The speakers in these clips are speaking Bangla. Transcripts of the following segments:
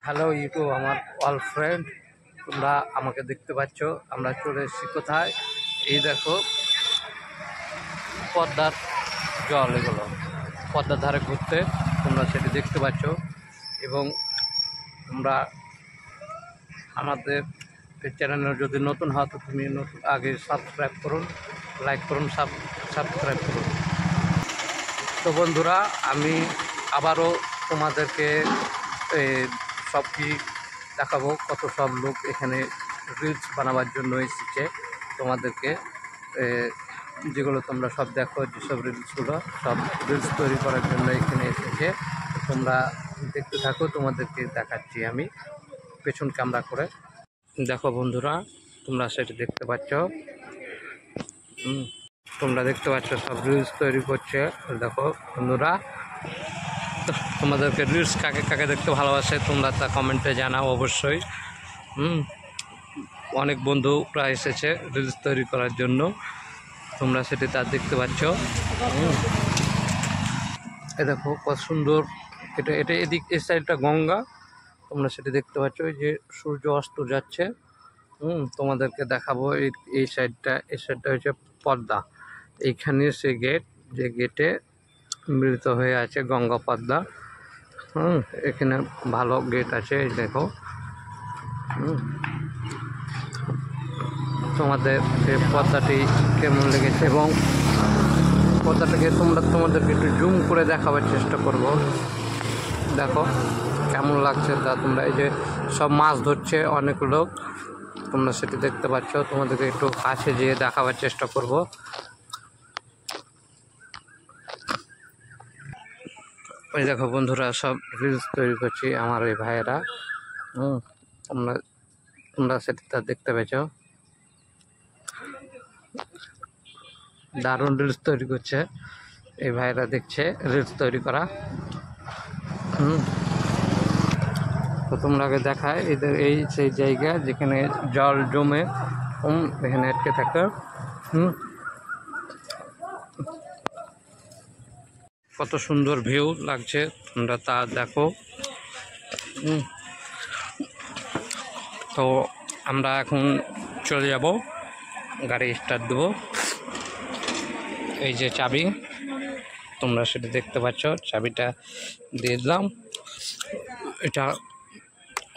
হ্যালো ইউটিউব আমার অল ফ্রেন্ড, তোমরা আমাকে দেখতে পাচ্ছ। আমরা চলে এসেছি কোথায়? এই দেখো পদ্মার জল, এগুলো পদ্মার ধারে ঘুরতে, তোমরা সেটি দেখতে পাচ্ছ। এবং তোমরা আমাদের চ্যানেলে যদি নতুন হও তো তুমি আগে সাবস্ক্রাইব করুন, লাইক করুন, সাবস্ক্রাইব করুন। তো বন্ধুরা, আমি আবারও তোমাদেরকে সব কি দেখাবো। কত সব লোক এখানে রিলস বানাবার জন্য এসেছে। তোমাদেরকে যেগুলো তোমরা সব দেখো, যেসব রিলসগুলো সব রিলস তৈরি করার জন্য এখানে এসেছে। তোমরা দেখতে থাকো, তোমাদেরকে দেখাচ্ছি আমি পেছন ক্যামেরা করে। দেখো বন্ধুরা, তোমরা সেটা দেখতে পাচ্ছ। তোমরা দেখতে পাচ্ছ সব রিলস তৈরি করছে। দেখো বন্ধুরা, তোমাদেরকে রিলস কাকে কাকে দেখতে ভালোবাসে তোমরা তা কমেন্টে জানাও অবশ্যই। অনেক বন্ধু প্রায় এসেছে রিলস তৈরি করার জন্য, তোমরা সেটি তা দেখতে পাচ্ছ। এ দেখো কত সুন্দর, এটা এদিক এই সাইডটা গঙ্গা, তোমরা সেটি দেখতে পাচ্ছ। এই যে সূর্য অস্ত যাচ্ছে। তোমাদেরকে দেখাবো এই সাইডটা হচ্ছে পদ্মা। এইখানে সে গেট, যে গেটে মিলিত হয়ে আছে গঙ্গা পদ্মা। এখানে ভালো গেট আছে, এই দেখো। তোমাদের এই পদ্মাটি কেমন লেগেছে এবং পদ্মাটাকে তোমাদেরকে একটু জুম করে দেখাবার চেষ্টা করব। দেখো কেমন লাগছে তা। তোমরা এই যে সব মাছ ধরছে অনেক লোক, তোমরা সেটি দেখতে পাচ্ছ। তোমাদেরকে একটু কাছে যেয়ে দেখাবার চেষ্টা করব। ওই দেখো বন্ধুরা, সব রিলস তৈরি করছি আমার ওই ভাইয়েরা। তোমরা সেটা দেখতে পেয়েছ। দারুণ রিলস তৈরি করছে এই ভাইয়েরা, দেখছে রিলস তৈরি করা। তো তোমরাকে দেখায় এদের এই সেই জায়গা যেখানে জল জমে এখানে আটকে থাকে। কত সুন্দর ভিউ লাগছে, তোমরা তা দেখো। তো আমরা এখন চলে যাব, গাড়ি স্টার্ট দেবো। এই যে চাবি, তোমরা সেটা দেখতে পাচ্ছ, চাবিটা দিয়ে দিলাম, এটা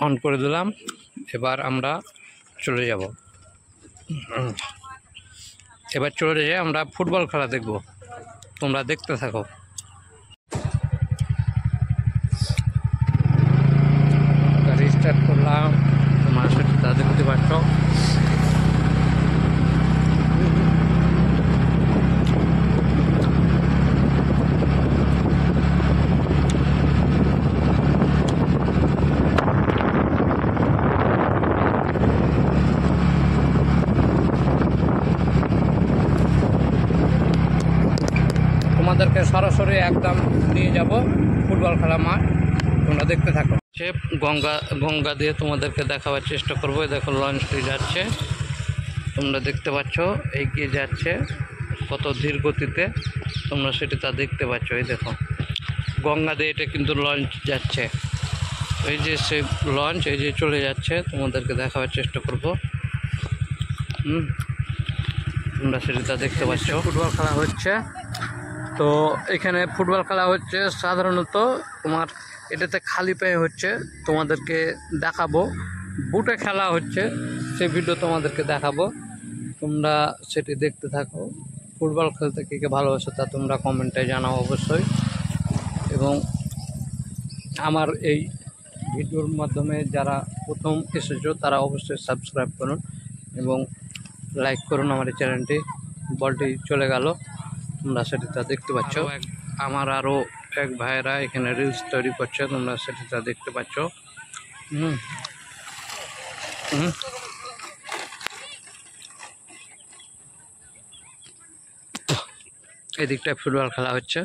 অন করে দিলাম। এবার আমরা চলে যাব, এবার চলে যেয়ে আমরা ফুটবল খেলা দেখব। তোমরা দেখতে থাকো। গাড়ি স্টার্ট করলাম, তোমরা সেটা দেখতে পাচ্ছ। তোমাদেরকে সরাসরি একদম নিয়ে যাব ফুটবল খেলা মাঠ, তোমরা দেখতে থাকো। সে গঙ্গা দিয়ে তোমাদেরকে দেখাবার চেষ্টা করবো। দেখো লঞ্চটি যাচ্ছে, তোমরা দেখতে পাচ্ছ এগিয়ে যাচ্ছে কত ধীর গতিতে, তোমরা সেটি তা দেখতে পাচ্ছ। এই দেখো গঙ্গা দিয়ে এটা কিন্তু লঞ্চ যাচ্ছে। এই যে সে লঞ্চ এই যে চলে যাচ্ছে, তোমাদেরকে দেখাবার চেষ্টা করব। তোমরা সেটি তা দেখতে পাচ্ছ। ফুটবল খেলা হচ্ছে। তো এখানে ফুটবল খেলা হচ্ছে সাধারণত তোমার এটাতে খালি পায়ে হচ্ছে, তোমাদেরকে দেখাবো। বুটে খেলা হচ্ছে, সেই ভিডিও তোমাদেরকে দেখাবো, তোমরা সেটি দেখতে থাকো। ফুটবল খেলতে কে কে ভালোবাসো তা তোমরা কমেন্টে জানাও অবশ্যই। এবং আমার এই ভিডিওর মাধ্যমে যারা প্রথম এসেছো তারা অবশ্যই সাবস্ক্রাইব করুন এবং লাইক করুন আমার এই চ্যানেলটি। বলটি চলে গেল, তোমরা সেটা দেখতে পাচ্ছ। আমার আরও এক ভাইয়েরা এখানে রিলস তৈরি করছে, তোমরা সেটা দেখতে পাচ্ছ। এদিকটায় ফুটবল খেলা হচ্ছে,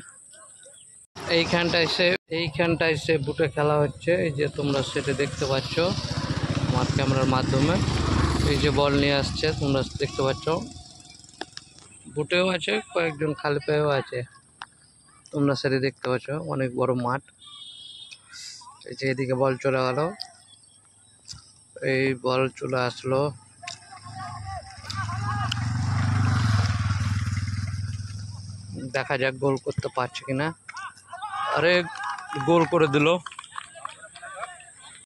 এইখানটায় সে বুটে খেলা হচ্ছে। এই যে তোমরা সেটা দেখতে পাচ্ছ আমার ক্যামেরার মাধ্যমে। এই যে বল নিয়ে আসছে, তোমরা দেখতে পাচ্ছ। বুটেও আছে, কয়েকজন খালি পায়েও আছে, তোমরা সেটা দেখতে পাচ্ছ। অনেক বড় মাঠ। এই যে এদিকে বল চলে গেল। এই বল চলে আসলো, দেখা যাক গোল করতে পারছে কিনা। আরে গোল করে দিল।